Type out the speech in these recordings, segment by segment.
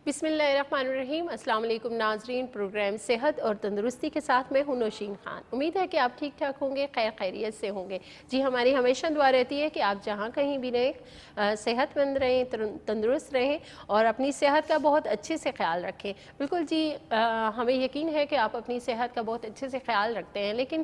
بسم اللہ الرحمن الرحیم۔ السلام علیکم ناظرین، پروگرام صحت اور تندرستی کے ساتھ میں ہوں نوشین خان۔ امید ہے کہ آپ ٹھیک ٹھاک ہوں گے، خیر خیریت سے ہوں گے۔ جی ہماری ہمیشہ دعا رہتی ہے کہ آپ جہاں کہیں بھی رہیں صحت مند رہیں، تندرست رہیں اور اپنی صحت کا بہت اچھے سے خیال رکھیں۔ بالکل جی، ہمیں یقین ہے کہ آپ اپنی صحت کا بہت اچھے سے خیال رکھتے ہیں، لیکن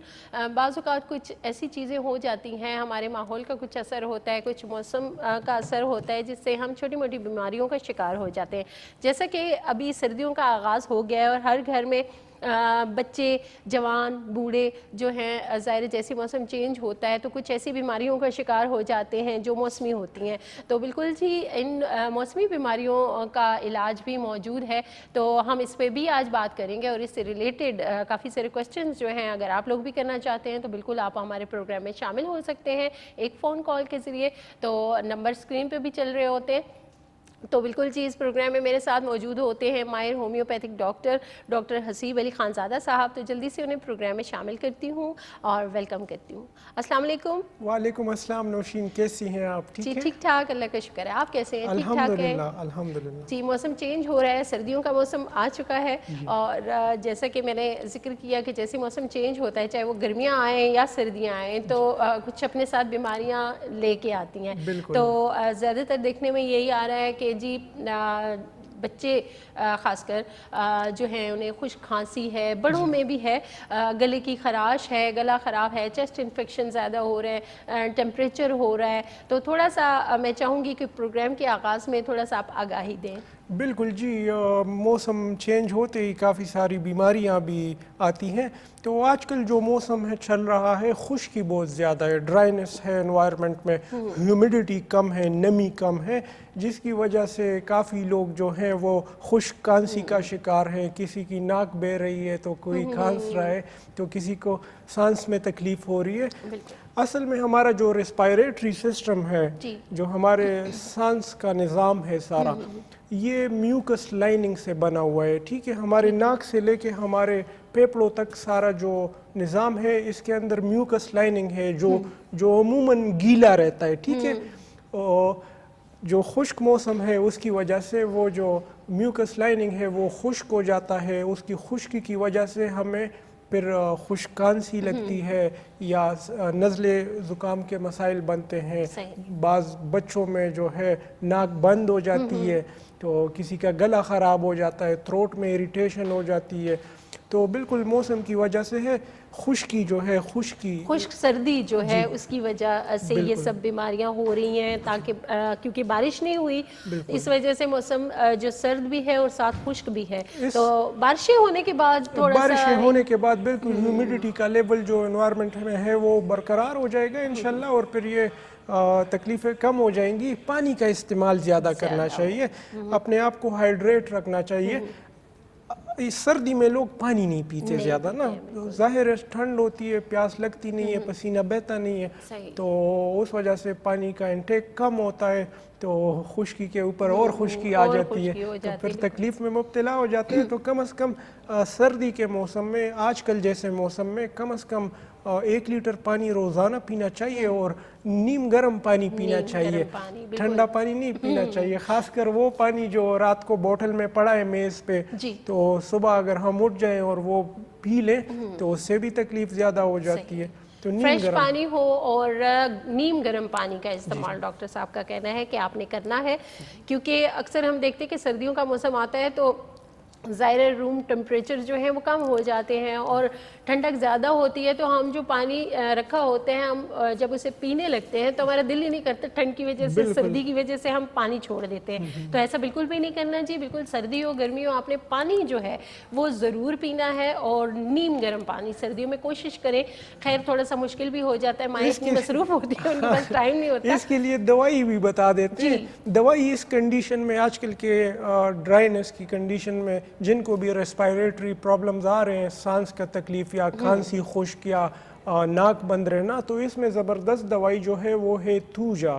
بعض اوقات کچھ ایسی چیزیں ہو جاتی ہیں، ہمارے ماحول کا کچھ اثر ہوتا ہے، کچھ موسم کا اثر ہوتا ہے، جس سے ہم چھوٹی موٹی بیماریوں کا شکار ہو جاتے ہیں۔ جیسا کہ ابھی سردیوں کا آغاز ہو گیا ہے اور ہر گھر میں بچے، جوان، بوڑھے جو ہیں، ظاہر جیسے موسم چینج ہوتا ہے تو کچھ ایسی بیماریوں کا شکار ہو جاتے ہیں جو موسمی ہوتی ہیں۔ تو بالکل جی، ان موسمی بیماریوں کا علاج بھی موجود ہے، تو ہم اس پہ بھی آج بات کریں گے اور اس سے ریلیٹڈ کافی سارے کوسچنز جو ہیں اگر آپ لوگ بھی کرنا چاہتے ہیں تو بالکل آپ ہمارے پروگرام میں شامل ہو سکتے ہیں ایک فون کال کے ذریعے۔ تو نمبر اسکرین پہ بھی چل رہے ہوتے ہیں۔ تو بالکل جی، اس پروگرام میں میرے ساتھ موجود ہوتے ہیں ماہر ہومیوپیتھک ڈاکٹر حسیب علی خان زادہ صاحب۔ تو جلدی سے انہیں پروگرام میں شامل کرتی ہوں اور ویلکم کرتی ہوں۔ السلام علیکم۔ وعلیکم السلام نوشین، کیسی ہیں آپ؟ جی ٹھیک ہے، ٹھیک ٹھاک، اللہ کا شکر ہے۔ آپ کیسے ہیں؟ ٹھیک ٹھاک ہے؟ الحمدللہ۔ جی، موسم چینج ہو رہا ہے، سردیوں کا موسم آ چکا ہے اور جیسا کہ میں نے ذکر کیا کہ جیسے موسم چینج ہوتا ہے، چاہے وہ گرمیاں آئیں یا سردیاں آئیں، تو کچھ اپنے ساتھ بیماریاں لے کے آتی ہیں۔ تو زیادہ تر دیکھنے میں یہی آ رہا ہے کہ جی بچے خاص کر جو ہیں انہیں خشک کھانسی ہے، بڑوں میں بھی ہے، گلے کی خراش ہے، گلا خراب ہے، چیسٹ انفیکشن زیادہ ہو رہے ہیں، ٹیمپریچر ہو رہا ہے۔ تو تھوڑا سا میں چاہوں گی کہ پروگرام کے آغاز میں تھوڑا سا آپ آگاہی دیں۔ بالکل جی، موسم چینج ہوتے ہی کافی ساری بیماریاں بھی آتی ہیں۔ تو آج کل جو موسم ہے چل رہا ہے، خشکی بہت زیادہ ہے، ڈرائنس ہے انوائرمنٹ میں، ہیومیڈیٹی کم ہے، نمی کم ہے، جس کی وجہ سے کافی لوگ جو ہیں وہ خشک کھانسی کا شکار ہیں۔ کسی کی ناک بہہ رہی ہے تو کوئی کھانس رہا ہے، تو کسی کو سانس میں تکلیف ہو رہی ہے۔ اصل میں ہمارا جو ریسپائریٹری سسٹم ہے، جو ہمارے سانس کا نظام ہے سارا، یہ میوکس لائننگ سے بنا ہوا ہے، ٹھیک ہے۔ ہمارے ناک سے لے کے ہمارے پھیپھڑوں تک سارا جو نظام ہے، اس کے اندر میوکس لائننگ ہے جو عموماً گیلا رہتا ہے، ٹھیک ہے۔ جو خشک موسم ہے اس کی وجہ سے وہ جو میوکس لائننگ ہے وہ خشک ہو جاتا ہے، اس کی خشکی کی وجہ سے ہمیں پھر خشک کھانسی لگتی ہے یا نزلے زکام کے مسائل بنتے ہیں۔ بعض بچوں میں جو ہے ناک بند ہو جاتی ہے، تو کسی کا گلا خراب ہو جاتا ہے، تھروٹ میں اریٹیشن ہو جاتی ہے۔ تو بالکل موسم کی وجہ سے ہے، خشکی جو ہے، خشک سردی جو ہے اس کی وجہ سے یہ سب بیماریاں ہو رہی ہیں، تاکہ کیونکہ بارش نہیں ہوئی، اس وجہ سے موسم جو سرد بھی ہے اور ساتھ خشک بھی ہے۔ تو بارشیں ہونے کے بعد بالکل ہیومیڈیٹی کا لیول جو انوائرمنٹ میں ہے وہ برقرار ہو جائے گا انشاءاللہ، اور پھر یہ تکلیفیں کم ہو جائیں گی۔ پانی کا استعمال زیادہ کرنا چاہیے، اپنے آپ کو ہائیڈریٹ رکھنا چاہیے۔ اس سردی میں لوگ پانی نہیں پیتے زیادہ نا، ظاہر ہے ٹھنڈ ہوتی ہے، پیاس لگتی نہیں ہے، پسینہ بہتا نہیں ہے، تو اس وجہ سے پانی کا انٹیک کم ہوتا ہے، تو خشکی کے اوپر اور خشکی آ جاتی ہے، تو پھر تکلیف میں مبتلا ہو جاتے ہیں۔ تو کم از کم سردی کے موسم میں، آج کل جیسے موسم میں، کم از کم 1 لیٹر پانی روزانہ پینا چاہیے، اور نیم گرم پانی پینا چاہیے، ٹھنڈا پانی نہیں پینا چاہیے، خاص کر وہ پانی جو رات کو بوٹل میں پڑا ہے میز پہ، تو صبح اگر ہم اٹھ جائیں اور وہ پی لیں تو اس سے بھی تکلیف زیادہ ہو جاتی ہے۔ تو فریش پانی ہو اور نیم گرم پانی کا استعمال ڈاکٹر صاحب کا کہنا ہے کہ آپ نے کرنا ہے، کیونکہ اکثر ہم دیکھتے ہیں کہ سردیوں کا موسم آتا ہے تو ظاہر روم ٹمپریچر جو ہے وہ کم ہو جاتے ہیں اور ٹھنڈک زیادہ ہوتی ہے، تو ہم جو پانی رکھا ہوتے ہیں، ہم جب اسے پینے لگتے ہیں تو ہمارا دل ہی نہیں کرتا، ٹھنڈ کی وجہ سے، سردی کی وجہ سے ہم پانی چھوڑ دیتے ہیں۔ تو ایسا بالکل بھی نہیں کرنا جی، بالکل سردی ہو گرمی ہو، آپ نے پانی جو ہے وہ ضرور پینا ہے، اور نیم گرم پانی سردیوں میں کوشش کریں۔ خیر تھوڑا سا مشکل بھی ہو جاتا ہے، مائیں اتنی مصروف ہوتی ہیں، ان کے پاس ٹائم نہیں ہوتا۔ اس کے لیے دوائی بھی بتا دیتے ہیں۔ دوائی اس کنڈیشن میں، آج کل کے ڈرائنس کی کنڈیشن میں، جن کو بھی ریسپائریٹری پرابلمز آ رہے ہیں، سانس کا تکلیف یا کھانسی، خشک یا ناک بند رہنا، تو اس میں زبردست دوائی جو ہے وہ ہے تھوجا۔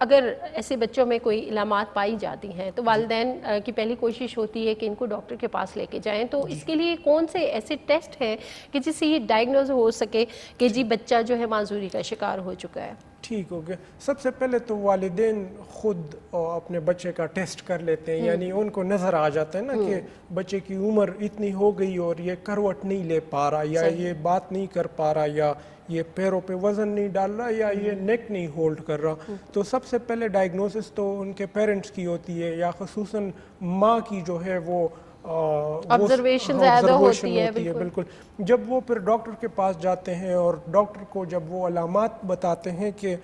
اگر ایسے بچوں میں کوئی علامات پائی جاتی ہیں تو والدین کی پہلی کوشش ہوتی ہے کہ ان کو ڈاکٹر کے پاس لے کے جائیں، تو اس کے لیے کون سے ایسے ٹیسٹ ہیں کہ جس سے یہ ڈائگنوز ہو سکے کہ جی بچہ جو ہے معذوری کا شکار ہو چکا ہے؟ ٹھیک ہو گیا. سب سے پہلے تو والدین خود اپنے بچے کا ٹیسٹ کر لیتے ہیں، یعنی ان کو نظر آ جاتا ہے نا کہ بچے کی عمر اتنی ہو گئی اور یہ کروٹ نہیں لے پا رہا، یا یہ بات نہیں کر پا رہا، یا یہ پیروں پہ وزن نہیں ڈال رہا، یا یہ نیک نہیں ہولڈ کر رہا. تو سب سے پہلے ڈائگنوسس تو ان کے پیرنٹس کی ہوتی ہے، یا خصوصاً ماں کی جو ہے وہ آبزرویشن زیادہ ہوتی ہے. بالکل. جب وہ پھر ڈاکٹر کے پاس جاتے ہیں اور ڈاکٹر کو جب وہ علامات بتاتے ہیں کہ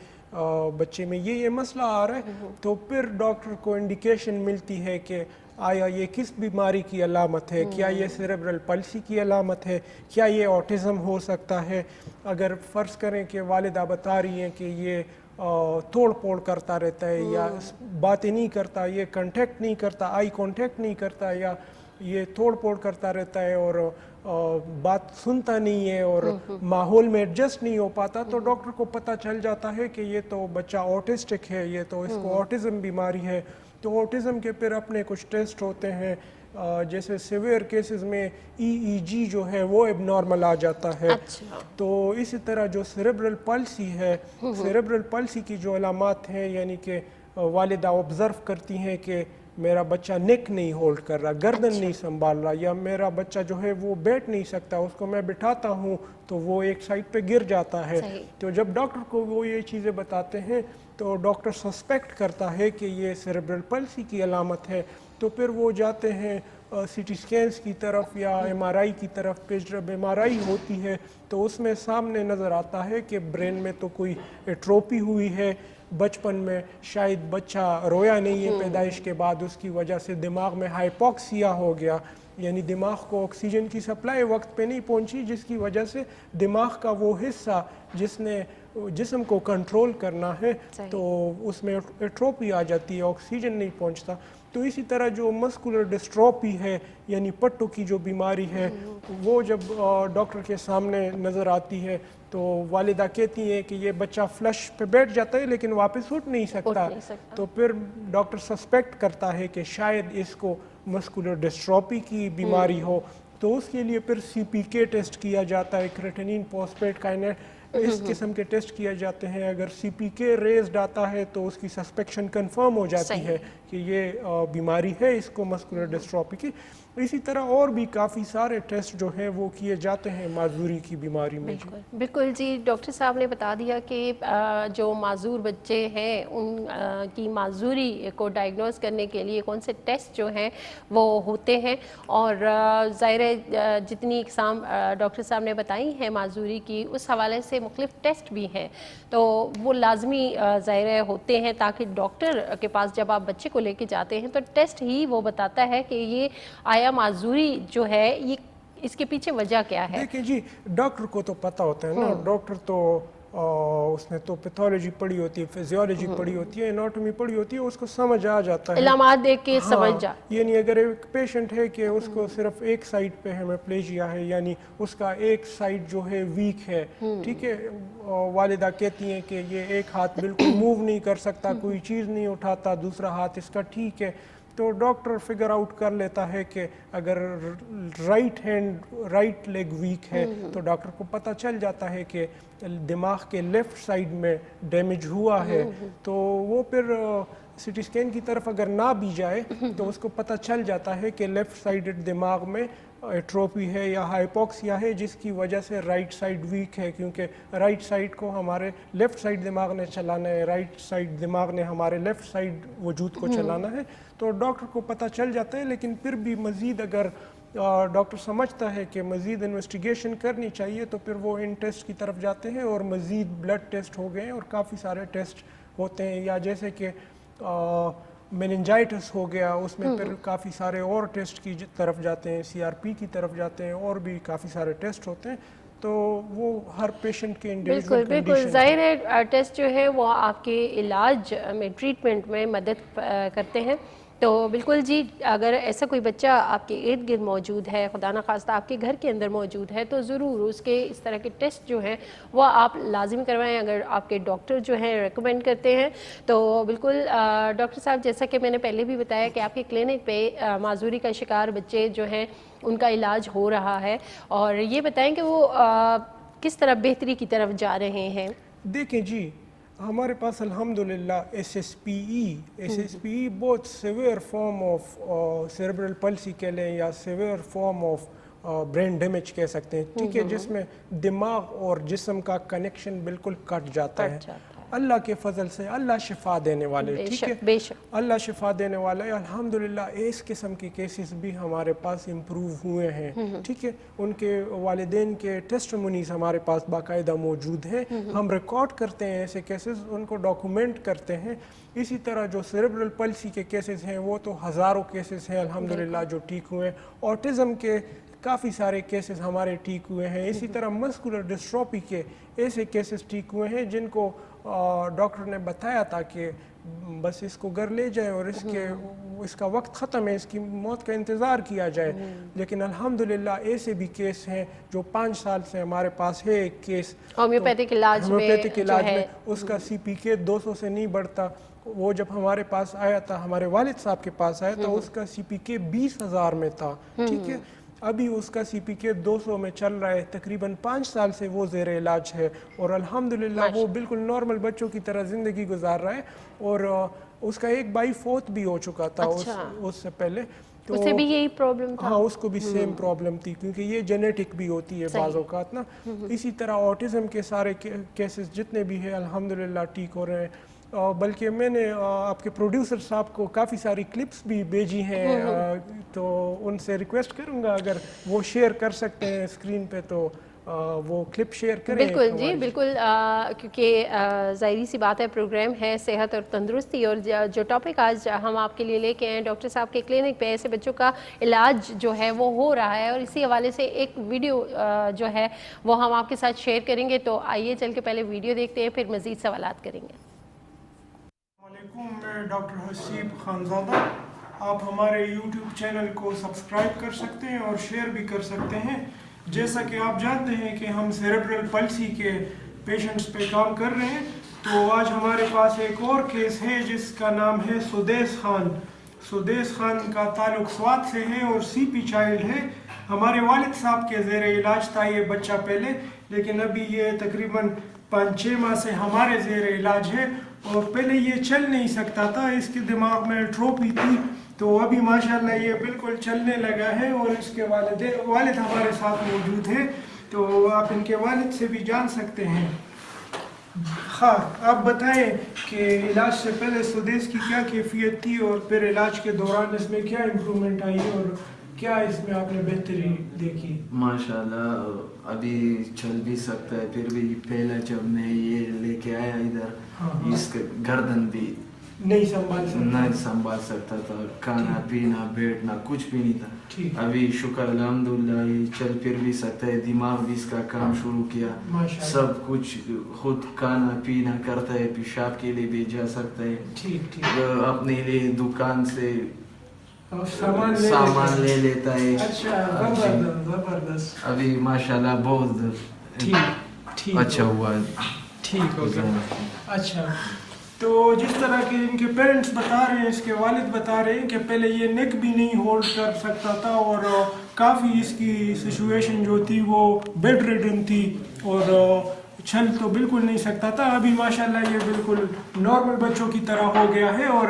بچے میں یہ مسئلہ آ رہا ہے، تو پھر ڈاکٹر کو انڈیکیشن ملتی ہے کہ آیا یہ کس بیماری کی علامت ہے، کیا یہ سیریبرل پلسی کی علامت ہے، کیا یہ آٹزم ہو سکتا ہے. اگر فرض کریں کہ والدہ بتا رہی ہیں کہ یہ توڑ پھوڑ کرتا رہتا ہے، یا باتیں نہیں کرتا، یہ کنٹیکٹ نہیں کرتا، آئی کانٹیکٹ نہیں کرتا، یا یہ توڑ پھوڑ کرتا رہتا ہے اور بات سنتا نہیں ہے اور ماحول میں ایڈجسٹ نہیں ہو پاتا، تو ڈاکٹر کو پتہ چل جاتا ہے کہ یہ تو بچہ آٹسٹک ہے، یہ تو اس کو آٹزم بیماری ہے. تو آٹزم کے پھر اپنے کچھ ٹیسٹ ہوتے ہیں، جیسے سیویئر کیسز میں EEG جو ہے وہ اب نارمل آ جاتا ہے. تو اسی طرح جو سیریبرل پلسی ہے، سیریبرل پلسی کی جو علامات ہیں، یعنی کہ والدہ آبزرو کرتی ہیں کہ میرا بچہ نیک نہیں ہولڈ کر رہا، گردن نہیں سنبھال رہا، یا میرا بچہ جو ہے وہ بیٹھ نہیں سکتا، اس کو میں بٹھاتا ہوں تو وہ ایک سائڈ پہ گر جاتا ہے. تو جب ڈاکٹر کو وہ یہ چیزیں بتاتے ہیں تو ڈاکٹر سسپیکٹ کرتا ہے کہ یہ سیریبرل پلسی کی علامت ہے. تو پھر وہ جاتے ہیں سی ٹی اسکینس کی طرف یا MRI کی طرف. پھر جب MRI ہوتی ہے تو اس میں سامنے نظر آتا ہے کہ برین میں تو کوئی ایٹروپی ہوئی ہے، بچپن میں شاید بچہ رویا نہیں ہے پیدائش کے بعد، اس کی وجہ سے دماغ میں ہائپوکسیا ہو گیا، یعنی دماغ کو آکسیجن کی سپلائی وقت پہ نہیں پہنچی، جس کی وجہ سے دماغ کا وہ حصہ جس نے جسم کو کنٹرول کرنا ہے تو اس میں ایٹروپی آ جاتی ہے، آکسیجن نہیں پہنچتا. تو اسی طرح جو مسکولر ڈسٹروپی ہے، یعنی پٹوں کی جو بیماری ہے، وہ جب ڈاکٹر کے سامنے نظر آتی ہے تو والدہ کہتی ہے کہ یہ بچہ فلش پہ بیٹھ جاتا ہے لیکن واپس اٹھ نہیں سکتا. تو پھر ڈاکٹر سسپیکٹ کرتا ہے کہ شاید اس کو مسکولر ڈسٹروپی کی بیماری ہو. تو اس کے لیے پھر CPK ٹیسٹ کیا جاتا ہے، کریٹینین فاسفیٹ کائنیٹ، اس قسم کے ٹیسٹ کیے جاتے ہیں. اگر CPK ریزڈ آتا ہے تو اس کی سسپیکشن کنفرم ہو جاتی ہے کہ یہ بیماری ہے اس کو مسکولر ڈسٹروپی کی. اسی طرح اور بھی کافی سارے ٹیسٹ جو ہیں وہ کیے جاتے ہیں معذوری کی بیماری میں. بالکل جی، ڈاکٹر صاحب نے بتا دیا کہ جو معذور بچے ہیں ان کی معذوری کو ڈائگنوز کرنے کے لیے کون سے ٹیسٹ جو ہیں وہ ہوتے ہیں، اور ظاہر جتنی اقسام ڈاکٹر صاحب نے بتائی ہیں معذوری کی، اس حوالے سے مختلف ٹیسٹ بھی ہیں تو وہ لازمی ظاہر ہوتے ہیں، تاکہ ڈاکٹر کے پاس جب آپ بچے کو لے کے جاتے ہیں تو ٹیسٹ ہی وہ بتاتا ہے کہ یہ آیا معذوری جو ہے یہ اس کے پیچھے وجہ کیا ہے. دیکھیں جی، ڈاکٹر کو تو پتہ ہوتا ہے نا، ڈاکٹر تو اس نے تو پیتھولوجی پڑھی ہوتی ہے، فزیولوجی پڑھی ہوتی ہے، اناٹومی پڑھی ہوتی ہے، اس کو سمجھ آ جاتا ہے، علامات دیکھ کے سمجھ جا. یعنی اگر ایک پیشنٹ ہے کہ اس کو صرف ایک سائڈ پہ ہیمپلیجیا ہے، یعنی اس کا ایک سائڈ جو ہے ویک ہے، ٹھیک ہے، والدہ کہتی ہیں کہ یہ ایک ہاتھ بالکل موو نہیں کر سکتا، کوئی چیز نہیں اٹھاتا، دوسرا ہاتھ اس کا ٹھیک ہے، تو ڈاکٹر فگر آؤٹ کر لیتا ہے کہ اگر رائٹ لیگ ویک ہے تو ڈاکٹر کو پتہ چل جاتا ہے کہ دماغ کے لیفٹ سائڈ میں ڈیمیج ہوا ہے. تو وہ پھر سی ٹی اسکین کی طرف اگر نہ بھی جائے تو اس کو پتہ چل جاتا ہے کہ لیفٹ سائڈڈ دماغ میں ایٹروپی ہے یا ہائپوکسیا ہے، جس کی وجہ سے رائٹ سائڈ ویک ہے، کیونکہ رائٹ سائڈ کو ہمارے لیفٹ سائڈ دماغ نے چلانا ہے، رائٹ سائڈ دماغ نے ہمارے لیفٹ سائڈ وجود کو چلانا ہے. تو ڈاکٹر کو پتہ چل جاتا ہے، لیکن پھر بھی مزید اگر ڈاکٹر سمجھتا ہے کہ مزید انویسٹیگیشن کرنی چاہیے تو پھر وہ ان ٹیسٹ کی طرف جاتے ہیں، اور مزید بلڈ ٹیسٹ ہو گئے اور کافی سارے ٹیسٹ ہوتے ہیں، یا جیسے کہ میننجائٹس ہو گیا، اس میں پھر کافی سارے اور ٹیسٹ کی طرف جاتے ہیں، CRP کی طرف جاتے ہیں، اور بھی کافی سارے ٹیسٹ ہوتے ہیں. تو وہ ہر پیشنٹ کے انڈیویجول بالکل ظاہر ہے ٹیسٹ جو ہے وہ آپ کے علاج میں ٹریٹمنٹ میں مدد کرتے ہیں. تو بالکل جی، اگر ایسا کوئی بچہ آپ کے ارد گرد موجود ہے، خدا نخواستہ آپ کے گھر کے اندر موجود ہے، تو ضرور اس کے اس طرح کے ٹیسٹ جو ہیں وہ آپ لازم کروائیں اگر آپ کے ڈاکٹر جو ہیں ریکمینڈ کرتے ہیں تو بالکل۔ ڈاکٹر صاحب، جیسا کہ میں نے پہلے بھی بتایا کہ آپ کے کلینک پہ معذوری کا شکار بچے جو ہیں ان کا علاج ہو رہا ہے، اور یہ بتائیں کہ وہ کس طرح بہتری کی طرف جا رہے ہیں؟ دیکھیں جی، ہمارے پاس الحمدللہ ایس ایس پی ای بہت سیویئر فارم آف سیریبرل پلسی کہہ لیں یا severe form of brain damage کہہ سکتے ہیں، ٹھیک ہے، جس میں دماغ اور جسم کا کنیکشن بالکل کٹ جاتا ہے۔ اللہ کے فضل سے اللہ شفا دینے والے، ٹھیک ہے، بے شک اللہ شفا دینے والا ہے الحمدللہ۔ اس قسم کے کیسز بھی ہمارے پاس امپروو ہوئے ہیں، ٹھیک ہے، ان کے والدین کے ٹیسٹمونیز ہمارے پاس باقاعدہ موجود ہیں، ہم ریکارڈ کرتے ہیں ایسے کیسز، ان کو ڈاکومنٹ کرتے ہیں۔ اسی طرح جو سیریبرل پلسی کے کیسز ہیں وہ تو ہزاروں کیسز ہیں الحمدللہ جو ٹھیک ہوئے ہیں، اوٹزم کے کافی سارے کیسز ہمارے ٹھیک ہوئے ہیں، اسی طرح مسکولر ڈسٹروفی کے ایسے کیسز ٹھیک ہوئے ہیں جن کو ڈاکٹر نے بتایا تھا کہ بس اس کو گھر لے جائیں اور اس کا وقت ختم ہے، اس کی موت کا انتظار کیا جائے، لیکن الحمدللہ ایسے بھی کیس ہیں جو 5 سال سے ہمارے پاس ہے۔ ایک کیس ہومیوپیتھک علاج میں اس کا سی پی کے 200 سے نہیں بڑھتا، وہ جب ہمارے پاس آیا تھا، ہمارے والد صاحب کے پاس آیا تھا، اس کا سی پی کے 20,000 میں تھا، ٹھیک ہے، ابھی اس کا سی پی کے 200 میں چل رہا ہے، تقریباً 5 سال سے وہ زیر علاج ہے، اور الحمدللہ وہ بالکل نارمل بچوں کی طرح زندگی گزار رہا ہے، اور اس کا ایک بھائی فوت بھی ہو چکا تھا اس سے پہلے، تو اسے بھی یہی پرابلم تھا؟ ہاں، اس کو بھی سیم پرابلم تھی، کیونکہ یہ جینیٹک بھی ہوتی ہے بعض اوقات نا۔ اسی طرح آٹزم کے سارے کیسز جتنے بھی ہیں الحمدللہ ٹھیک ہو رہے ہیں، بلکہ میں نے آپ کے پروڈیوسر صاحب کو کافی ساری کلپس بھی بھیجی ہیں، تو ان سے ریکویسٹ کروں گا اگر وہ شیئر کر سکتے ہیں اسکرین پہ تو وہ کلپ شیئر کریں۔ بالکل جی، بالکل، کیونکہ ظاہری سی بات ہے پروگرام ہے صحت اور تندرستی، اور جو ٹاپک آج ہم آپ کے لیے لے کے ہیں ڈاکٹر صاحب کے کلینک پہ ایسے بچوں کا علاج جو ہے وہ ہو رہا ہے، اور اسی حوالے سے ایک ویڈیو جو ہے وہ ہم آپ کے ساتھ شیئر کریں گے، تو آئیے چل کے پہلے ویڈیو دیکھتے ہیں پھر مزید سوالات کریں گے۔ السلام علیکم، میں ڈاکٹر حسیب خانزادہ، آپ ہمارے یوٹیوب چینل کو سبسکرائب کر سکتے ہیں اور شیئر بھی کر سکتے ہیں۔ جیسا کہ آپ جانتے ہیں کہ ہم سیریبرل پلسی کے پیشنٹس پہ کام کر رہے ہیں، تو آج ہمارے پاس ایک اور کیس ہے جس کا نام ہے سدیس خان۔ سدیس خان کا تعلق سوات سے ہے اور سی پی چائلڈ ہے۔ ہمارے والد صاحب کے زیر علاج تھا یہ بچہ پہلے، لیکن ابھی یہ تقریباً 5-6 ماہ سے ہمارے زیر علاج ہے، اور پہلے یہ چل نہیں سکتا تھا، اس کے دماغ میں ٹروپی تھی، تو ابھی ماشاءاللہ یہ بالکل چلنے لگا ہے، اور اس کے والد ہمارے ساتھ موجود ہیں، تو آپ ان کے والد سے بھی جان سکتے ہیں۔ ہاں، آپ بتائیں کہ علاج سے پہلے سدیس کی کیا کیفیت تھی، اور پھر علاج کے دوران اس میں کیا امپرومنٹ آئی، اور کیا اس میں آپ نے بہتری دیکھی؟ ماشاءاللہ ابھی چل بھی سکتا ہے، پھر بھی پہلا جب میں یہ لے کے آیا ادھر، اس کا گردن بھی نہیں سنبھال سکتا تھا، کھانا پینا بیٹھنا کچھ بھی نہیں تھا۔ ابھی شکر الحمدللہ یہ چل پھر بھی سکتا ہے، دماغ بھی اس کا کام شروع کیا، سب کچھ خود کھانا پینا کرتا ہے، پیشاب کے لیے بھی جا سکتا ہے، اپنے لیے دکان سے سامان لے لیتا ہے۔ ابھی ماشاءاللہ بہت اچھا ہوا۔ ٹھیک ہو گیا، اچھا۔ تو جس طرح کہ ان کے پیرنٹس بتا رہے ہیں، اس کے والد بتا رہے ہیں کہ پہلے یہ نیک بھی نہیں ہولڈ کر سکتا تھا، اور کافی اس کی سچویشن جو تھی وہ بیڈ ریڈن تھی، اور چل تو بالکل نہیں سکتا تھا۔ ابھی ماشاءاللہ یہ بالکل نارمل بچوں کی طرح ہو گیا ہے، اور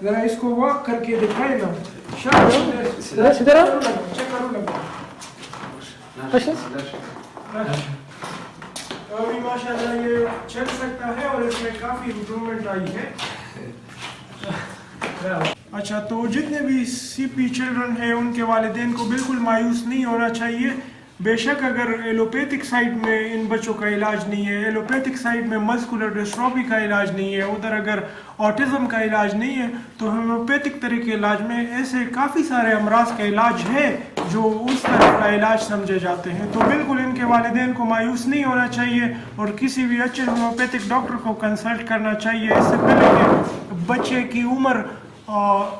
ذرا اس کو واک کر کے دکھائے نا۔ ابھی ماشاءاللہ یہ چل سکتا ہے، اور اس میں کافی امپرومنٹ آئی ہے۔ اچھا، تو جتنے بھی سی پی چلڈرن ہیں ان کے والدین کو بالکل مایوس نہیں ہونا چاہیے۔ بے شک اگر ایلوپیتھک سائڈ میں ان بچوں کا علاج نہیں ہے، ایلوپیتھک سائڈ میں مسکولر ڈسٹروفی کا علاج نہیں ہے، ادھر اگر آٹزم کا علاج نہیں ہے، تو ہومیوپیتھک طریقے علاج میں ایسے کافی سارے امراض کا علاج ہے جو اس طرح کا علاج سمجھے جاتے ہیں، تو بالکل ان کے والدین کو مایوس نہیں ہونا چاہیے، اور کسی بھی اچھے ہومیوپیتھک ڈاکٹر کو کنسلٹ کرنا چاہیے اس سے پہلے کہ بچے کی عمر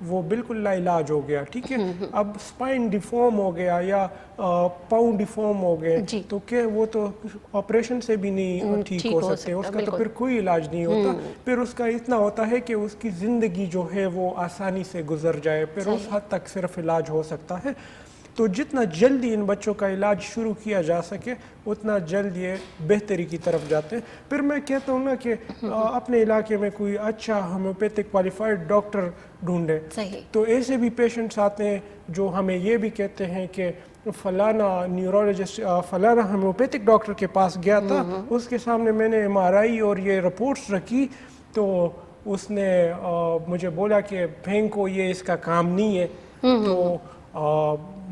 وہ بالکل لا علاج ہو گیا. ٹھیک ہے, اب اسپائن ڈیفارم ہو گیا یا پاؤں ڈیفارم ہو گئے تو کہ وہ تو آپریشن سے بھی نہیں ٹھیک ہو سکتے, اس کا تو پھر کوئی علاج نہیں ہوتا. پھر اس کا اتنا ہوتا ہے کہ اس کی زندگی جو ہے وہ آسانی سے گزر جائے, پھر اس حد تک صرف علاج ہو سکتا ہے. تو جتنا جلدی ان بچوں کا علاج شروع کیا جا سکے اتنا جلد یہ بہتری کی طرف جاتے ہیں. پھر میں کہتا ہوں نا کہ اپنے علاقے میں کوئی اچھا ہومیوپیتھک کوالیفائڈ ڈاکٹر ڈھونڈے. تو ایسے بھی پیشنٹس آتے ہیں جو ہمیں یہ بھی کہتے ہیں کہ فلانا نیورولوجسٹ فلانا ہومیوپیتھک ڈاکٹر کے پاس گیا تھا, اس کے سامنے میں نے MRI اور یہ رپورٹس رکھی تو اس نے مجھے بولا کہ پھینکو, یہ اس کا کام نہیں ہے. تو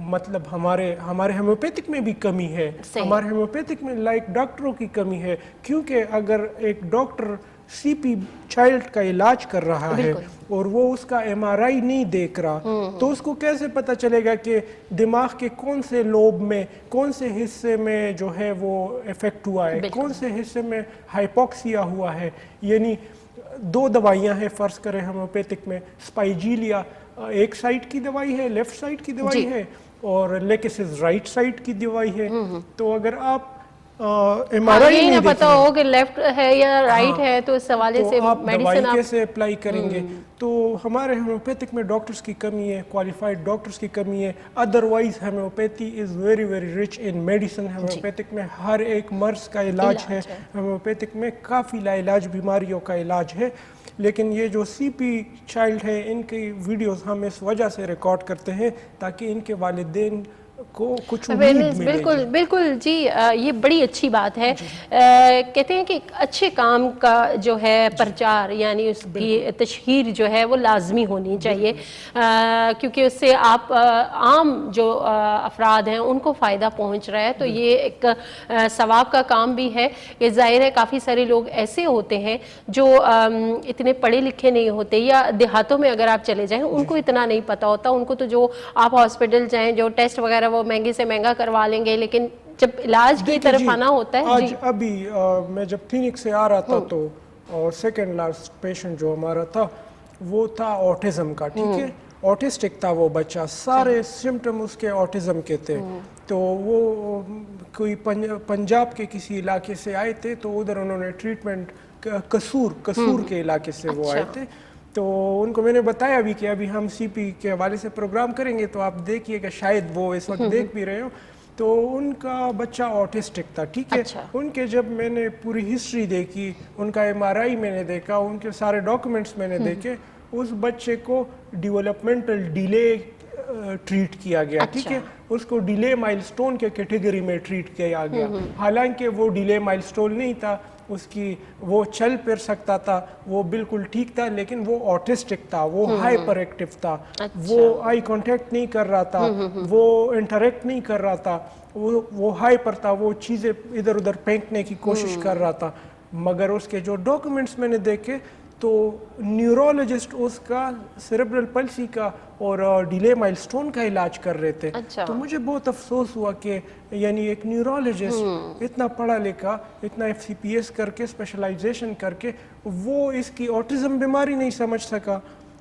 مطلب ہمارے ہومیوپیتھک میں بھی کمی ہے, ہمارے ہومیوپیتھک میں لائک ڈاکٹروں کی کمی ہے, کیونکہ اگر ایک ڈاکٹر CP چائلڈ کا علاج کر رہا ہے اور وہ اس کا MRI نہیں دیکھ رہا تو اس کو کیسے پتہ چلے گا کہ دماغ کے کون سے لوب میں کون سے حصے میں جو ہے وہ افیکٹ ہوا ہے, کون سے حصے میں ہائپوکسیا ہوا ہے. یعنی 2 دوائیاں ہیں فرض کریں ہومیوپیتھک میں, اسپائجیلیا ایک سائڈ کی دوائی ہے, لیفٹ سائڈ کی دوائی ہے, اور لیکسس رائٹ سائڈ کی دوائی ہے. تو اگر آپ MRI نہیں پتا ہو کہ لیفٹ ہے یا رائٹ ہے تو اس حوالے سے آپ دوائی کیسے اپلائی کریں گے. تو ہمارے ہومیوپیتھک میں ڈاکٹرز کی کمی ہے, کوالیفائڈ ڈاکٹرز کی کمی ہے. Otherwise homeopathy is very very rich in medicine. Homeopathic میں ہر ایک مرض کا علاج ہے, ہومیوپیتھک میں کافی لا علاج بیماریوں کا علاج ہے. لیکن یہ جو CP چائلڈ ہے ان کی ویڈیوز ہم اس وجہ سے ریکارڈ کرتے ہیں تاکہ ان کے والدین کو کچھ امید ملے. بالکل بالکل جی, یہ بڑی اچھی بات ہے. کہتے ہیں کہ اچھے کام کا جو ہے پرچار یعنی اس کی تشہیر جو ہے وہ لازمی ہونی چاہیے, کیونکہ اس سے آپ عام جو افراد ہیں ان کو فائدہ پہنچ رہا ہے. تو یہ ایک ثواب کا کام بھی ہے. یہ ظاہر ہے کافی سارے لوگ ایسے ہوتے ہیں جو اتنے پڑھے لکھے نہیں ہوتے, یا دیہاتوں میں اگر آپ چلے جائیں ان کو اتنا نہیں پتا ہوتا. ان کو تو جو آپ ہاسپٹل جائیں جو ٹیسٹ وغیرہ وہ مہنگے سے مہنگا کروا لیں گے, لیکن جب علاج کی طرف آنا ہوتا ہے. آج ابھی میں جب کلینک سے آ رہا تھا تو اور سیکنڈ لاسٹ پیشنٹ جو ہمارا تھا وہ تھا آٹزم کا. ٹھیک ہے, آٹسٹک تھا وہ بچہ, سارے سمٹم اس کے آٹزم کے تھے. تو وہ کوئی پنجاب کے کسی علاقے سے آئے تھے, تو ادھر انہوں نے ٹریٹمنٹ قصور کے علاقے سے وہ آئے تھے. تو ان کو میں نے بتایا بھی کہ ابھی ہم CP کے حوالے سے پروگرام کریں گے تو آپ دیکھیے کہ شاید وہ اس وقت دیکھ بھی رہے ہو. تو ان کا بچہ آٹسٹک تھا. ٹھیک ہے, ان کے جب میں نے پوری ہسٹری دیکھی, ان کا MRI میں نے دیکھا, ان کے سارے ڈاکومنٹس میں نے دیکھے, اس بچے کو ڈیولپمنٹل ڈیلے ٹریٹ کیا گیا. ٹھیک ہے, اس کو ڈیلے مائلسٹون کے کیٹیگری میں ٹریٹ کیا گیا, حالانکہ وہ ڈیلے مائلسٹون نہیں تھا. اس کی وہ چل پھر سکتا تھا, وہ بالکل ٹھیک تھا, لیکن وہ آٹسٹک تھا, وہ ہائپر ایکٹیو تھا, وہ آئی کانٹیکٹ نہیں کر رہا تھا, وہ انٹریکٹ نہیں کر رہا تھا, وہ ہائپر تھا, وہ چیزیں ادھر ادھر پھینکنے کی کوشش کر رہا تھا. مگر اس کے جو ڈاکومنٹس میں نے دیکھے تو نیورولوجسٹ اس کا سیریبرل پلسی کا اور ڈیلے مائلسٹون کا علاج کر رہے تھے. تو مجھے بہت افسوس ہوا کہ یعنی ایک نیورولوجسٹ اتنا پڑھا لکھا, اتنا FCPS کر کے اسپیشلائزیشن کر کے وہ اس کی آٹزم بیماری نہیں سمجھ سکا.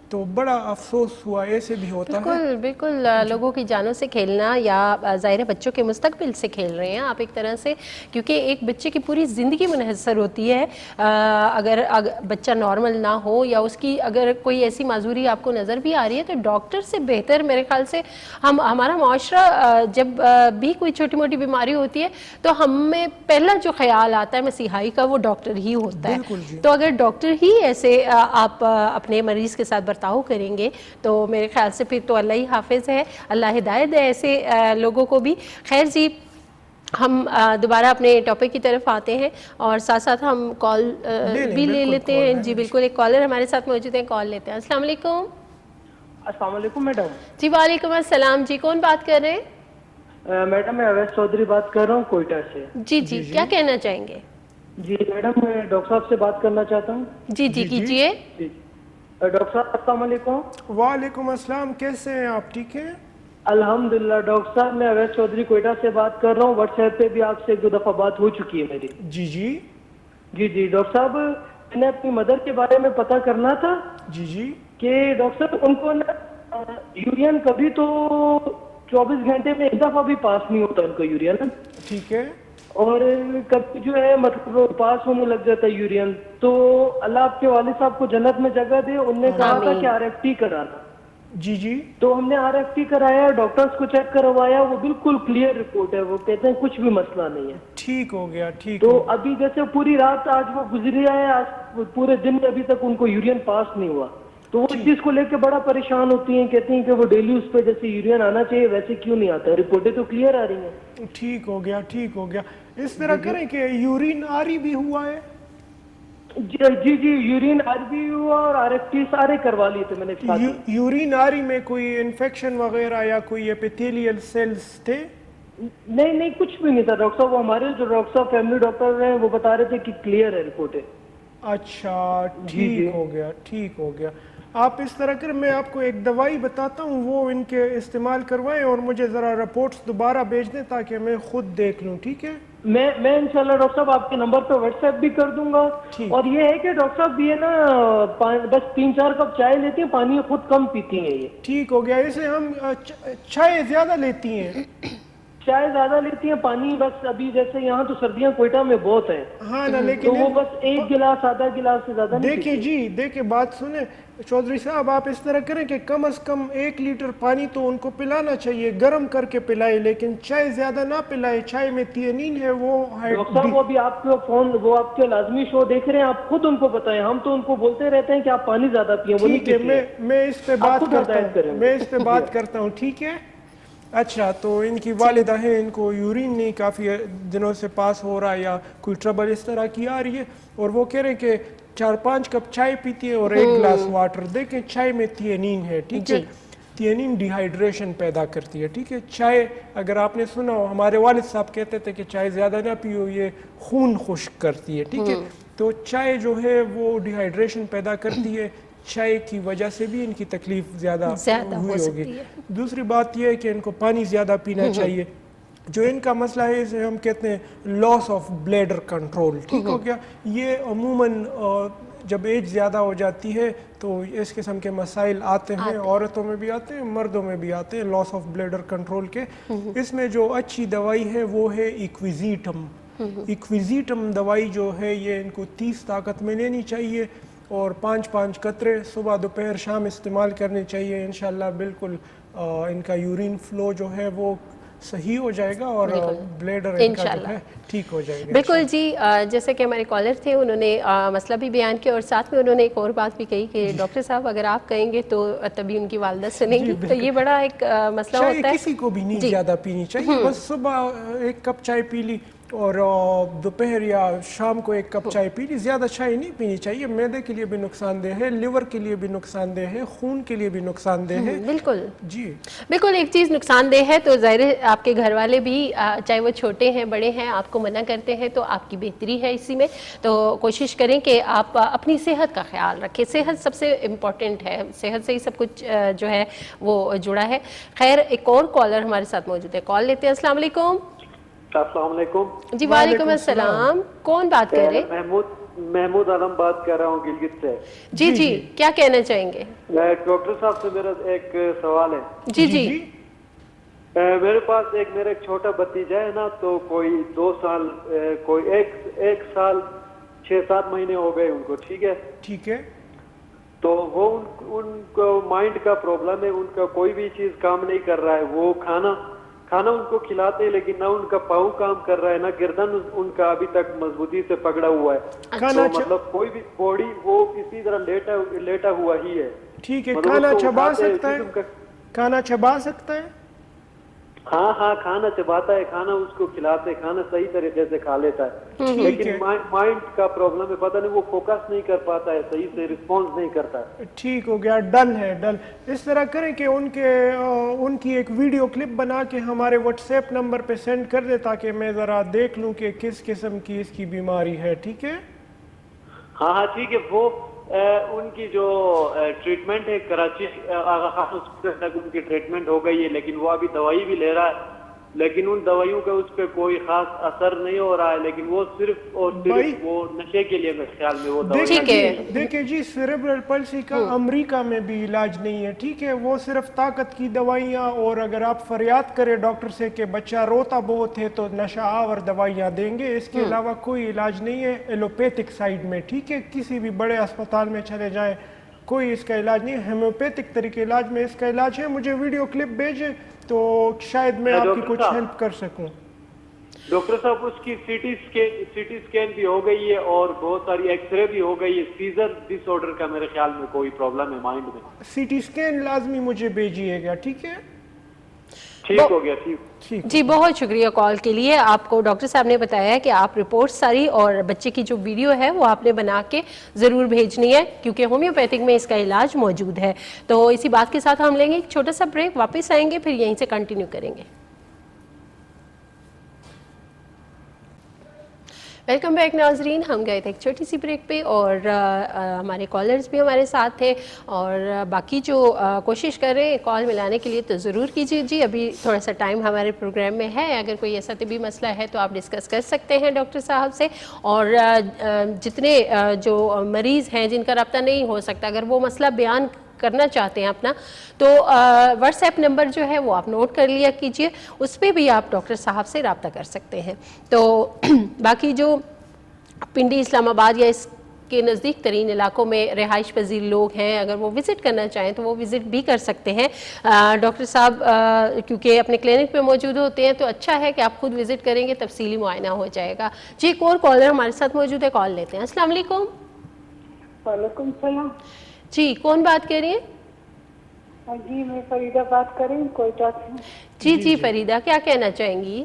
تو بڑا افسوس ہوا, ایسے بھی ہوتا ہے. بالکل لوگوں کی جانوں سے کھیلنا, یا ظاہر بچوں کے مستقبل سے کھیل رہے ہیں آپ ایک طرح سے, کیونکہ ایک بچے کی پوری زندگی منحصر ہوتی ہے. اگر بچہ نارمل نہ ہو یا اس کی اگر کوئی ایسی معذوری آپ کو نظر بھی آ رہی ہے تو ڈاکٹر سے بہتر میرے خیال سے ہمارا معاشرہ جب بھی کوئی چھوٹی موٹی بیماری ہوتی ہے تو ہمیں پہلا جو خیال آتا ہے مسیحائی کا وہ ڈاکٹر ہی ہوتا ہے. تو اگر ڈاکٹر ہی ایسے آپ اپنے مریض کے ساتھ کریں گے تو میرے خیال سے پھر تو اللہ ہی حافظ ہے, اللہ ہدایت دے ایسے لوگوں کو بھی. خیر جی, ہم دوبارہ اپنے ٹاپک کی طرف آتے ہیں اور ساتھ ساتھ ہم کال بھی لے لیتے ہیں. جی بالکل, ایک کالر ہمارے ساتھ موجود ہیں, کال لیتے ہیں. السلام علیکم. السلام علیکم میڈم. جی وعلیکم السلام. جی کون بات کر رہے ہیں؟ میڈم میں اویس چودھری بات کر رہا ہوں کوئٹہ سے. جی جی, کیا کہنا چاہیں گے؟ جی میڈم میں ڈاکٹر صاحب سے بات کرنا چاہتا ہوں. جی جی کیجیے. ڈاکٹر صاحب السلام علیکم. وعلیکم السلام, کیسے ہیں آپ؟ ٹھیک ہیں الحمدللہ. ڈاکٹر صاحب میں اویس چودھری کوئٹہ سے بات کر رہا ہوں. واٹس ایپ پہ بھی آپ سے ایک دو دفعہ بات ہو چکی ہے میری. جی جی ڈاکٹر صاحب میں نے اپنی مدر کے بارے میں پتہ کرنا تھا. جی کہ ڈاکٹر صاحب ان کو نا یورین کبھی تو 24 گھنٹے میں ایک دفعہ بھی پاس نہیں ہوتا ان کا یورین. ٹھیک ہے. اور کبھی جو ہے مطلب پاس ہونے لگ جاتا ہے یورین. تو اللہ آپ کے والد صاحب کو جنت میں جگہ دے. انہوں نے کہا تھا کہ RFT کرانا. جی جی. تو ہم نے RFT کرایا, ڈاکٹرز کو چیک کروایا, وہ بالکل کلیئر رپورٹ ہے. وہ کہتے ہیں کچھ بھی مسئلہ نہیں ہے. ٹھیک ہو گیا. ٹھیک. تو ابھی جیسے پوری رات آج وہ گزری ہے, آج پورے دن میں ابھی تک ان کو یورین پاس نہیں ہوا. تو وہ اس چیز کو لے کے بڑا پریشان ہوتی ہیں, کہتی ہیں کہ وہ ڈیلی اس پہ جیسے یورین آنا چاہیے ویسے کیوں نہیں آتا ہے, رپورٹیں تو کلیئر آ رہی ہیں. ٹھیک ہو گیا. ٹھیک ہو گیا. اس طرح کریں کہ یورین آری بھی ہوا ہے. جی جی, یورین آر بھی ہوا اور RFT سارے کروا لیے تھے میں نے. یورین آری میں کوئی انفیکشن وغیرہ یا کوئی ایپیتھیلیل سیلز تھے؟ نہیں نہیں, کچھ بھی نہیں تھا ڈاکٹر صاحب. وہ ہمارے جو ڈاکٹر صاحب فیملی ڈاکٹر ہیں وہ بتا رہے تھے کہ کلیئر ہے رپورٹ. اچھا ٹھیک ہو گیا. ٹھیک ہو گیا. آپ اس طرح کر, میں آپ کو ایک دوائی بتاتا ہوں, وہ ان کے استعمال کروائیں اور مجھے ذرا رپورٹس دوبارہ بھیج دیں تاکہ میں خود دیکھ لوں. ٹھیک ہے. میں انشاءاللہ ڈاکٹر صاحب آپ کے نمبر پہ واٹس ایپ بھی کر دوں گا. اور یہ ہے کہ ڈاکٹر صاحب یہ نا بس 3-4 کپ چائے لیتی ہیں, پانی خود کم پیتی ہیں یہ. ٹھیک ہو گیا. اسے ہم چائے زیادہ لیتی ہیں. چائے زیادہ لیتی ہیں, پانی بس ابھی جیسے یہاں تو سردیاں کوئٹہ میں بہت ہیں. ہاں نا, لیکن تو وہ بس 1 گلاس آدھا گلاس سے زیادہ نہیں. دیکھیں جی, دیکھیں بات سنیں چودھری صاحب, آپ اس طرح کریں کہ کم از کم 1 لیٹر پانی تو ان کو پلانا چاہیے, گرم کر کے پلائے, لیکن چائے زیادہ نہ پلائے. چائے میں تھیانین ہے وہ. ڈاکٹر صاحب وہ ابھی آپ کے فون, وہ آپ کے لازمی شو دیکھ رہے ہیں, آپ خود ان کو بتائیں. ہم تو ان کو بولتے رہتے ہیں کہ آپ پانی زیادہ پیئیں, وہ نہیں پیتے. میں اس پہ بات کرتا ہوں. ٹھیک ہے. اچھا, تو ان کی والدہ ہیں, ان کو یورین نہیں کافی دنوں سے پاس ہو رہا ہے یا کوئی ٹربل اس طرح کی آ رہی ہے, اور وہ کہہ رہے ہیں کہ 4-5 کپ چائے پیتی ہے اور 1 گلاس واٹر. دیکھیں چائے میں تھیانین ہے. ٹھیک ہے. تھیانین ڈی ہائیڈریشن پیدا کرتی ہے. ٹھیک ہے. چائے اگر آپ نے سنا ہو, ہمارے والد صاحب کہتے تھے کہ چائے زیادہ نہ پیو, یہ خون خشک کرتی ہے. ٹھیک ہے. تو چائے جو ہے وہ ڈی ہائیڈریشن پیدا کرتی ہے. چائے کی وجہ سے بھی ان کی تکلیف زیادہ ہوئی ہوگی. دوسری بات یہ ہے کہ ان کو پانی زیادہ پینا چاہیے. جو ان کا مسئلہ ہے اسے ہم کہتے ہیں لاس آف بلیڈر کنٹرول. ٹھیک ہو گیا. یہ عموماً جب ایج زیادہ ہو جاتی ہے تو اس قسم کے مسائل آتے ہیں, عورتوں میں بھی آتے ہیں, مردوں میں بھی آتے ہیں, لاس آف بلیڈر کنٹرول کے. اس میں جو اچھی دوائی ہے وہ ہے ایکویزیٹم. ایکویزیٹم دوائی جو ہے یہ ان کو 30 طاقت میں لینی چاہیے اور 5-5 قطرے صبح دوپہر شام استعمال کرنے چاہیے. انشاءاللہ بالکل ان کا یورین فلو جو ہے وہ صحیح ہو جائے گا اور بلیڈر ان کا جو ہے ٹھیک ہو جائے گا. بالکل جی, جیسے کہ ہمارے کالر تھے انہوں نے مسئلہ بھی بیان کیا اور ساتھ میں انہوں نے ایک اور بات بھی کہی کہ ڈاکٹر صاحب اگر آپ کہیں گے تو تبھی ان کی والدہ سنیں گی. تو یہ بڑا ایک مسئلہ ہوتا ہے. کسی کو بھی نہیں زیادہ پینی چاہیے, بس صبح 1 کپ چائے پی لی اور دوپہر یا شام کو 1 کپ چائے پی لی. زیادہ چائے نہیں پینی چاہیے, معدے کے لیے بھی نقصان دہ ہے, لیور کے لیے بھی نقصان دہ ہے, خون کے لیے بھی نقصان دہ ہے. بالکل جی بالکل. ایک چیز نقصان دہ ہے تو ظاہر ہے آپ کے گھر والے بھی چاہے وہ چھوٹے ہیں بڑے ہیں آپ کو منع کرتے ہیں تو آپ کی بہتری ہے اسی میں. تو کوشش کریں کہ آپ اپنی صحت کا خیال رکھیں. صحت سب سے امپورٹنٹ ہے, صحت سے ہی سب کچھ جو ہے وہ جڑا ہے. خیر, ایک اور کالر ہمارے ساتھ موجود ہے, کال لیتے ہیں. السلام علیکم. السلام علیکم. جی وعلیکم السلام. کون بات کر رہے ہیں؟ محمود عالم بات کر رہا ہوں گلگت سے. جی جی, کیا کہنا چاہیں گے؟ ڈاکٹر صاحب سے میرا ایک سوال ہے. جی جی. میرے پاس میرا ایک چھوٹا بھتیجا ہے نا, تو کوئی 2 سال, کوئی 1 سال 6-7 مہینے ہو گئے ان کو. ٹھیک ہے. ٹھیک ہے. تو وہ ان کو مائنڈ کا پرابلم ہے, ان کا کوئی بھی چیز کام نہیں کر رہا ہے. وہ کھانا ان کو کھلاتے لیکن نہ ان کا پاؤں کام کر رہا ہے نہ گردن ان کا ابھی تک مضبوطی سے پکڑا ہوا ہے. تو مطلب کوئی بھی باڈی وہ اسی طرح لیٹا ہوا ہی ہے. ٹھیک ہے. کھانا چبا سکتا ہے؟ کھانا چبا سکتا ہے؟ ہاں کھانا چباتا ہے, کھانا اس کو کھلاتے, کھانا صحیح طریقے سے کھا لیتا ہے. لیکن مائنڈ کا پرابلم ہے, پتہ نہیں وہ فوکس نہیں کر پاتا ہے, صحیح سے رسپانس نہیں کرتا ہے. ٹھیک ہو گیا. ڈل ہے, ڈل. اس طرح کریں کہ ان کی ایک ویڈیو کلپ بنا کے ہمارے واٹس ایپ نمبر پہ سینڈ کر دے تاکہ میں ذرا دیکھ لوں کہ کس قسم کی اس کی بیماری ہے. ٹھیک ہے. ہاں ٹھیک ہے. وہ ان کی جو ٹریٹمنٹ ہے کراچی آغا خان ہاسپٹل تک ان کی ٹریٹمنٹ ہو گئی ہے, لیکن وہ ابھی دوائی بھی لے رہا ہے. لیکن ان دوائیوں کا اس پہ کوئی خاص اثر نہیں ہو رہا ہے, لیکن وہ صرف اور صرف وہ نشے کے لیے میرے خیال میں وہ دیکھیں جی سیریبرل پلسی کا امریکہ میں بھی علاج نہیں ہے, ٹھیک ہے, وہ صرف طاقت کی دوائیاں, اور اگر آپ فریاد کریں ڈاکٹر سے کہ بچہ روتا بہت ہے تو نشہ آور دوائیاں دیں گے, اس کے علاوہ کوئی علاج نہیں ہے ایلوپیتھک سائیڈ میں, ٹھیک ہے, کسی بھی بڑے اسپتال میں چلے جائیں کوئی اس کا علاج نہیں ہے, ہیمیوپیتھک طریقے علاج میں اس کا علاج ہے. مجھے ویڈیو کلپ بھیجیں تو شاید میں آپ کی کچھ ہیلپ کر سکوں. ڈاکٹر صاحب اس کی سی ٹی اسکین بھی ہو گئی ہے اور بہت ساری ایکس رے بھی ہو گئی ہے, سیزر ڈس آرڈر کا میرے خیال میں کوئی پرابلم ہے مائنڈ میں. سی ٹی اسکین لازمی مجھے بھیجیے گا, ٹھیک ہے, ٹھیک ہو گیا, ٹھیک. جی بہت شکریہ کال کے لیے. آپ کو ڈاکٹر صاحب نے بتایا کہ آپ رپورٹ ساری اور بچے کی جو ویڈیو ہے وہ آپ نے بنا کے ضرور بھیجنی ہے, کیونکہ ہومیوپیتھک میں اس کا علاج موجود ہے. تو اسی بات کے ساتھ ہم لیں گے ایک چھوٹا سا بریک, واپس آئیں گے پھر یہیں سے کنٹینیو کریں گے. ویلکم بیک ناظرین, ہم گئے تھے ایک چھوٹی سی بریک پہ اور ہمارے کالرز بھی ہمارے ساتھ تھے اور باقی جو کوشش کر رہے ہیں کال ملانے کے لیے تو ضرور کیجیے. جی ابھی تھوڑا سا ٹائم ہمارے پروگرام میں ہے, اگر کوئی ایسا طبی مسئلہ ہے تو آپ ڈسکس کر سکتے ہیں ڈاکٹر صاحب سے, اور جتنے جو مریض ہیں جن کا رابطہ نہیں ہو سکتا, اگر وہ مسئلہ بیان کرنا چاہتے ہیں اپنا, تو واٹس ایپ نمبر جو ہے وہ آپ نوٹ کر لیا کیجئے, اس پہ بھی آپ ڈاکٹر صاحب سے رابطہ کر سکتے ہیں. تو باقی جو پنڈی اسلام آباد یا اس کے نزدیک ترین علاقوں میں رہائش پذیر لوگ ہیں, اگر وہ وزٹ کرنا چاہیں تو وہ وزٹ بھی کر سکتے ہیں. ڈاکٹر صاحب کیونکہ اپنے کلینک پہ موجود ہوتے ہیں تو اچھا ہے کہ آپ خود وزٹ کریں گے, تفصیلی معائنہ ہو جائے گا. جی ایک اور کالر ہمارے ساتھ موجود ہے, کال لیتے ہیں. السلام علیکم. وعلیکم السلام. جی کون بات کر رہی ہیں؟ جی میں فریدہ بات کر رہی ہوں کوئٹہ سے. جی فریدہ, کیا کہنا چاہیں گی؟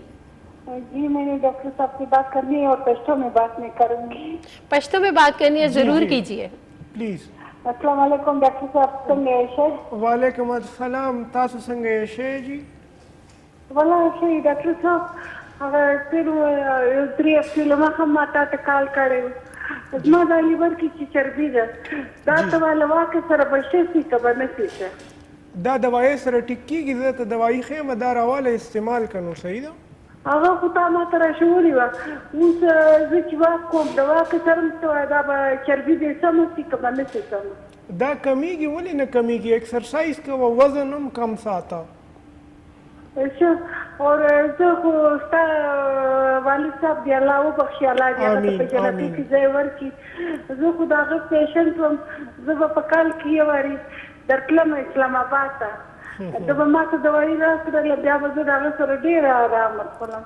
جی میں نے ڈاکٹر صاحب سے بات کرنی ہے اور پشتو میں بات نہیں کروں گی. پشتو میں بات کرنی ہے, ضرور کیجیے پلیز. السلام علیکم ڈاکٹر صاحب, سنگے ایشے. وعلیکم السلام, تاسو سنگے ایشے جی. والا ایشے ڈاکٹر صاحب اگر پھر 3 اپریل ما هم ماته ته کال کړی زما د لیور کې چې چربي ده دا دوا لوا کې سره بشي سي کبه نه کیږي. دا دوايي سره ټیکيږي, زه ته دوايي خېمه دا راواله استعمال کنو, صحیح ده. هغه خو تا ما ته راشوري وه, اوس زه چې واک کوم دوا کې سره دا به چربي دې سمه سي کبه نه سي سمه. دا کمیږي, ولې نه کمیږي, ایکسرسایز کوه, وزن هم کم ساته. اچھا, اور زه خو ستا والد صاحب دی الله وبخښي, الله دې هغه ته په جنتو کې ځای ورکړي. زه خو د هغه پیشنټ وم, زه به په کال کې یو واري درتلم اسلام آباد ته, د به ما ته دوايي راکړله, بیا به زه د هغه سره ډېره ارام ورکړم.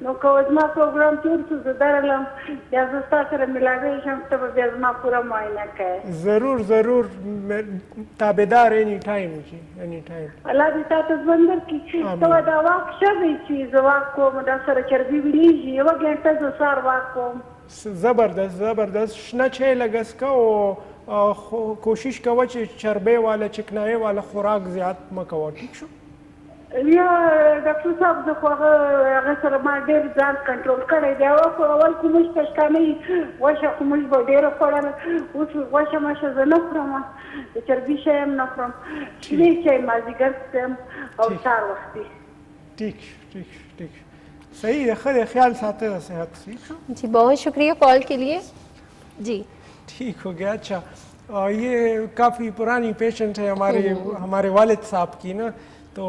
نو که زما پروګرام جوړ شو زه درغلم, بیا زه ستا سره ملاویږم, ته به بیا زما پوره معاینه کوې. ضرور تابعدار اینی ټایم جی, اینی ټایم. الله دې تا ته ژوند درکړي. ته دا واک ښه دی چې زه واک کوم, دا سره چربي ویلېږي, 1 ګنټه زه سهار واک کوم. زبردست. شنه چای لږ څښه او کوشش کوه چې چربۍ والا چکنایي والا خوراک زیات مه کوه, ټیک شو. یا ډاکټر صاحب زه خو هغه سره ما ډېر ځان کنټرول کړی دی. اول خو موږ پښتانه غوښه خو موږ به ډېره خوړله, اوس غوښه ماشه زه نه خورم, د چربي شی هم نه خورم, شنې چای مازدیګر څښم او سهار وختي. ٹھیک, صحیح ہے, خیر خیال ساتھ صحت سے. جی بہت شکریہ کال کے لیے. جی ٹھیک ہو گیا. اچھا, یہ کافی پرانی پیشنٹ ہے ہمارے والد صاحب کی نا, تو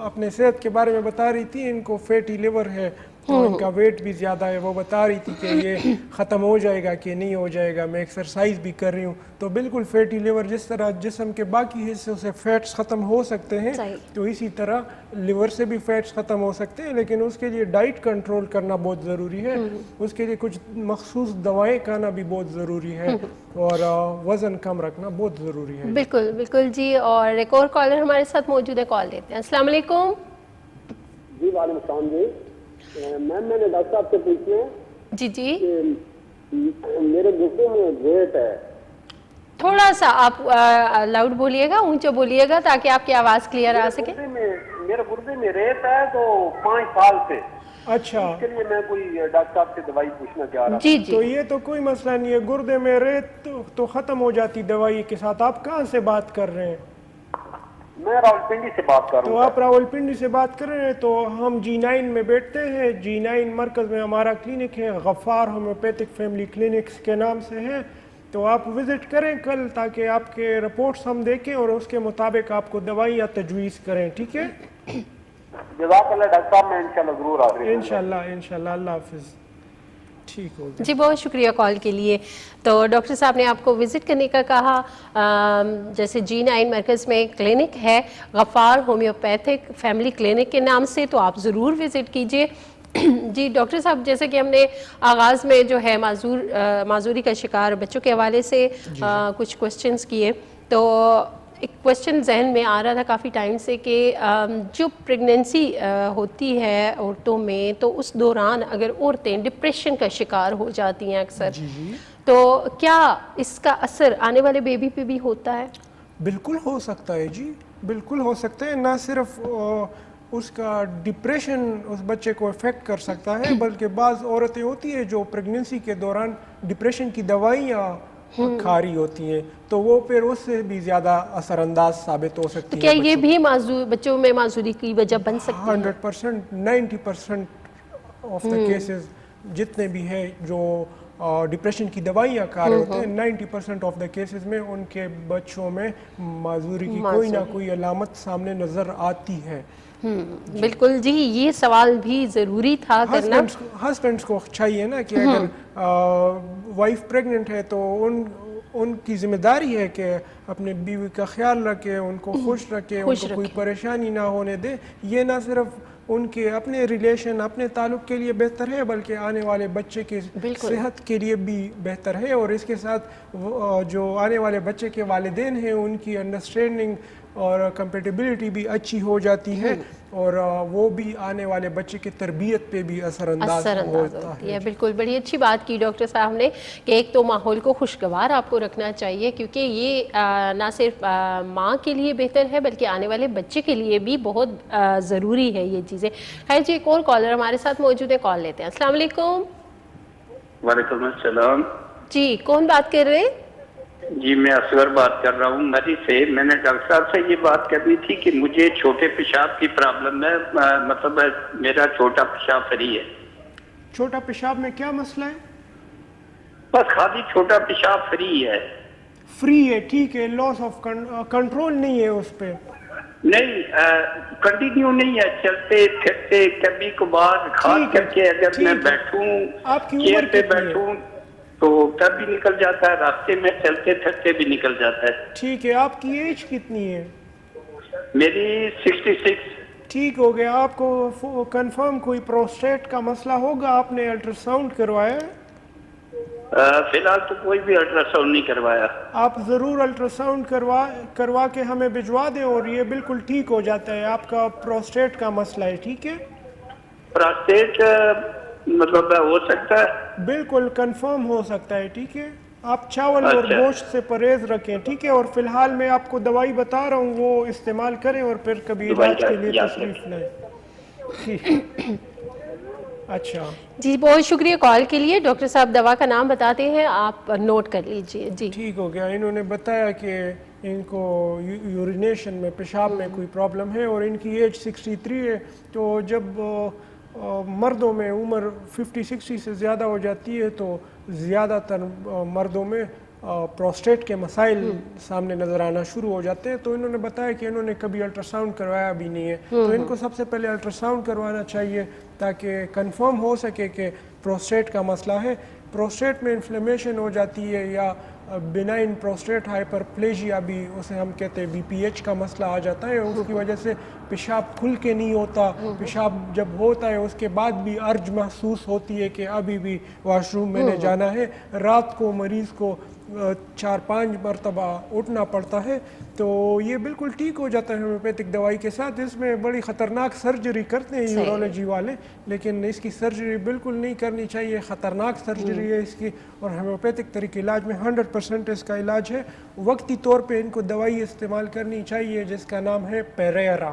اپنے صحت کے بارے میں بتا رہی تھی, ان کو فیٹی لیور ہے تو ان کا ویٹ بھی زیادہ ہے. وہ بتا رہی تھی کہ یہ ختم ہو جائے گا کہ نہیں ہو جائے گا, میں ایکسرسائز بھی کر رہی ہوں. تو بالکل فیٹی لیور جس طرح جسم کے باقی حصوں سے فیٹس ختم ہو سکتے ہیں تو اسی طرح لیور سے بھی فیٹس ختم ہو سکتے ہیں, لیکن اس کے لیے ڈائٹ کنٹرول کرنا بہت ضروری ہے. اس کے لیے کچھ مخصوص دوائیں کھانا بھی بہت ضروری ہے, اور وزن کم رکھنا بہت ضروری ہے. بالکل جی. اور ایک اور کالر ہمارے ساتھ موجود ہے, کال دیتے ہیں. السلام علیکم. جی وعلیکم السلام. جی میم میں نے ڈاکٹر صاحب سے پوچھنا ہے. جی میرے گردے میں ریت ہے. تھوڑا سا آپ لاؤڈ بولیے گا, اونچا بولیے گا تاکہ آپ کی آواز کلیئر آ سکے. میرے گردے میں ریت ہے تو 5 سال سے. اچھا, اس کے لیے میں کوئی ڈاکٹر صاحب سے دوائی پوچھنا چاہ رہا. جی تو یہ تو کوئی مسئلہ نہیں ہے, گردے میں ریت تو ختم ہو جاتی دوائی کے ساتھ. آپ کہاں سے بات کر رہے ہیں؟ میں راولپنڈی سے بات کر رہا تو ہوں. آپ راولپنڈی سے بات کر رہے ہیں. تو ہم G9 میں بیٹھتے ہیں. G9 مرکز میں ہمارا کلینک ہے, غفار ہومیوپیتھک فیملی کلینکس کے نام سے ہے. تو آپ وزٹ کریں کل, تاکہ آپ کے رپورٹس ہم دیکھیں اور اس کے مطابق آپ کو دوائیاں تجویز کریں. ٹھیک ہے, جزاک اللہ ڈاکٹر صاحب, میں انشاءاللہ ضرور حاضر ہوں. انشاءاللہ. اللہ حافظ. ٹھیک ہوگا جی, بہت شکریہ کال کے لیے. تو ڈاکٹر صاحب نے آپ کو وزٹ کرنے کا کہا. جیسے G9 مرکز میں کلینک ہے غفار ہومیوپیتھک فیملی کلینک کے نام سے, تو آپ ضرور وزٹ کیجئے. جی ڈاکٹر صاحب, جیسے کہ ہم نے آغاز میں جو ہے معذوری کا شکار بچوں کے حوالے سے کچھ کوسچنز کیے, تو ایک کوسچن ذہن میں آ رہا تھا کافی ٹائم سے کہ جو پریگننسی ہوتی ہے عورتوں میں, تو اس دوران اگر عورتیں ڈپریشن کا شکار ہو جاتی ہیں اکثر, تو کیا اس کا اثر آنے والے بیبی پہ بھی ہوتا ہے؟ بالکل ہو سکتا ہے جی, بالکل ہو سکتا ہے. نہ صرف اس کا ڈپریشن اس بچے کو افیکٹ کر سکتا ہے, بلکہ بعض عورتیں ہوتی ہیں جو پریگننسی کے دوران ڈپریشن کی دوائیاں کھا رہی ہوتی ہیں, تو وہ پھر اس سے بھی زیادہ اثر انداز ثابت ہو سکتی کیا ہے. یہ بھی بچوں میں معذوری کی وجہ بن سکتی ہے؟ 100%, 90% آف دا کیسز جتنے بھی ہیں جو ڈپریشن کی دوائیاں کھا رہے ہوتے ہیں, 90% آف دا کیسز میں ان کے بچوں میں معذوری کی کوئی نہ کوئی علامت سامنے نظر آتی ہے. بالکل جی, یہ سوال بھی ضروری تھا کرنا. ہسبینڈس کو چاہیے نا کہ اگر وائف پریگننٹ ہے تو ان کی ذمہ داری ہے کہ اپنے بیوی کا خیال رکھے, ان کو خوش رکھے, ان کو کوئی پریشانی نہ ہونے دے. یہ نہ صرف ان کے اپنے ریلیشن, اپنے تعلق کے لیے بہتر ہے, بلکہ آنے والے بچے کی صحت کے لیے بھی بہتر ہے. اور اس کے ساتھ جو آنے والے بچے کے والدین ہیں ان کی انڈرسٹینڈنگ اور کمپیٹیبلٹی بھی اچھی ہو جاتی ہے, اور وہ بھی آنے والے بچے کی تربیت پہ بھی اثر انداز ہوتا ہے. بالکل, بڑی اچھی بات کی ڈاکٹر صاحب نے کہ ایک تو ماحول کو خوشگوار آپ کو رکھنا چاہیے, کیونکہ یہ نہ صرف ماں کے لیے بہتر ہے بلکہ آنے والے بچے کے لیے بھی بہت ضروری ہے یہ چیزیں. خیر جی, ایک اور کالر ہمارے ساتھ موجود ہے, کال لیتے ہیں. السلام علیکم. وعلیکم السلام. جی, کون بات کر رہے ہیں؟ جی, میں اصغر بات کر رہا ہوں مری سے. میں نے ڈاکٹر صاحب سے یہ بات کرنی تھی کہ مجھے چھوٹے پیشاب کی پرابلم ہے, مطلب میرا چھوٹا پیشاب فری ہے. چھوٹا پیشاب میں کیا مسئلہ ہے؟ بس خالی چھوٹا پیشاب فری ہے. فری ہے, ٹھیک ہے. لاس آف کنٹرول نہیں ہے اس پہ؟ نہیں, کنٹینیو نہیں ہے, چلتے پھرتے کبھی کبھار, خاص کر کے اگر میں بیٹھوں چیئر پہ بیٹھوں تو تب بھی نکل جاتا ہے, راستے میں چلتے پھرتے بھی نکل جاتا ہے. ٹھیک ہے. آپ کی ایج کتنی ہے؟ میری 66. ٹھیک ہو گیا. آپ کو کنفرم کوئی پروسٹیٹ کا مسئلہ ہوگا, آپ نے الٹرا ساؤنڈ کروایا ہے؟ فی الحال تو کوئی بھی الٹرا ساؤنڈ نہیں کروایا. آپ ضرور الٹرا ساؤنڈ کروا کے ہمیں بھجوا دیں, اور یہ بالکل ٹھیک ہو جاتا ہے. آپ کا پروسٹیٹ کا مسئلہ ہے, ٹھیک ہے؟ پروسٹیٹ مطلب ہو سکتا ہے؟ بالکل کنفرم ہو سکتا ہے, ٹھیک ہے. آپ چاول اور گوشت سے پرہیز رکھیں, ٹھیک ہے. اور فی الحال میں آپ کو دوائی بتا رہا ہوں, وہ استعمال کریں اور پھر کبھی علاج کے لیے تشریف لائیں. اچھا جی, بہت شکریہ کال کے لیے. ڈاکٹر صاحب دوا کا نام بتاتے ہیں, آپ نوٹ کر لیجئے. جی ٹھیک ہو گیا. انہوں نے بتایا کہ ان کو یورینیشن میں, پیشاب میں کوئی پرابلم ہے, اور ان کی ایج 63 ہے. تو جب مردوں میں عمر 50-60 سے زیادہ ہو جاتی ہے تو زیادہ تر مردوں میں پروسٹیٹ کے مسائل سامنے نظر آنا شروع ہو جاتے ہیں. تو انہوں نے بتایا کہ انہوں نے کبھی الٹرا ساؤنڈ کروایا بھی نہیں ہے, تو ان کو سب سے پہلے الٹرا ساؤنڈ کروانا چاہیے تاکہ کنفرم ہو سکے کہ پروسٹیٹ کا مسئلہ ہے. پروسٹیٹ میں انفلیمیشن ہو جاتی ہے, یا بینائن پروسٹیٹ ہائپرپلیجیا بھی اسے ہم کہتے ہیں, BPH کا مسئلہ آ جاتا ہے. اس کی وجہ سے پیشاب کھل کے نہیں ہوتا, پیشاب جب ہوتا ہے اس کے بعد بھی ارج محسوس ہوتی ہے کہ ابھی بھی واش روم میں نے جانا ہے. رات کو مریض کو 4-5 مرتبہ اٹھنا پڑتا ہے. تو یہ بالکل ٹھیک ہو جاتا ہے ہومیوپیتھک دوائی کے ساتھ. اس میں بڑی خطرناک سرجری کرتے ہیں یورولوجی والے, لیکن اس کی سرجری بالکل نہیں کرنی چاہیے, خطرناک سرجری ہے اس کی. اور ہومیوپیتھک طریقے علاج میں 100% اس کا علاج ہے. وقتی طور پہ ان کو دوائی استعمال کرنی چاہیے جس کا نام ہے پیریرا.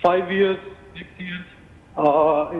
5 years 6 years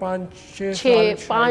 5